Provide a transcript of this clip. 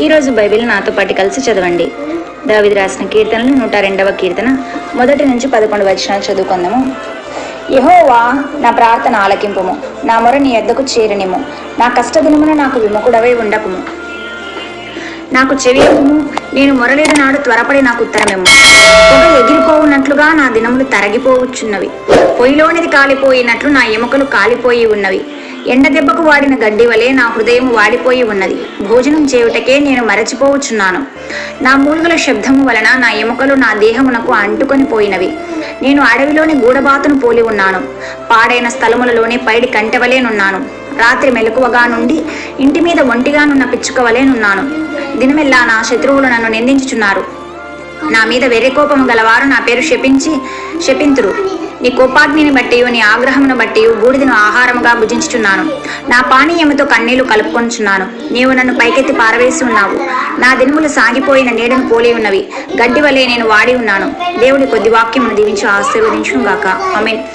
ఈరోజు బైబిల్ నాతో పాటు కలిసి చదవండి. దావీదు రాసిన కీర్తనలు 102వ కీర్తన 1 నుంచి 11 వచనాలు చదువుకుందాము. యెహోవా, నా ప్రార్థన ఆలకింపుము, నా మొర నీ యొద్దకు చేరనిము. నా కష్టదినమున నాకు విముఖుడవై ఉండకుము. నాకు చెవియకుము, నేను మొరలేడు నాడు త్వరపడి నాకు ఉత్తరమేమో. పొగ ఎగిరిపోవునట్లుగా నా దినములు తరగిపోవచ్చున్నవి. పొయ్యిలోనిది కాలిపోయినట్లు నా ఎముకలు కాలిపోయి ఉన్నవి. ఎండ దెబ్బకు వాడిన గడ్డి వలె నా హృదయం వాడిపోయి ఉన్నది. భోజనం చేయుటకే నేను మరచిపోవచ్చున్నాను. నా మూలుగుల శబ్దము వలన నా ఎముకలు నా దేహమునకు అంటుకొని పోయినవి. నేను అడవిలోని గూడబాతును పోలి ఉన్నాను. పాడైన స్థలములలోని పైడి కంటెవలేనున్నాను. రాత్రి మెలకువగా నుండి ఇంటి మీద ఒంటిగానున్న పిచ్చుకవలేనున్నాను. దినమెల్లా నా శత్రువులు నన్ను నిందించుచున్నారు. నా మీద వెర్రికోపము గలవారు నా పేరు శపింతురు. నీ కోపాగ్నిని బట్టి, నీ ఆగ్రహమును బట్టి బూడిదను ఆహారముగా భుజించుచున్నాను. నా పానీయముతో కన్నీళ్లు కలుపుకొంచున్నాను. నీవు నన్ను పైకెత్తి పారవేసి ఉన్నావు. నా దినములు సాగిపోయిన నీడను పోలి ఉన్నవి. గడ్డి వలె నేను వాడి ఉన్నాను. దేవుడి కొద్ది వాక్యమును దీవించి ఆశీర్వదించును గాక. ఆమేన్.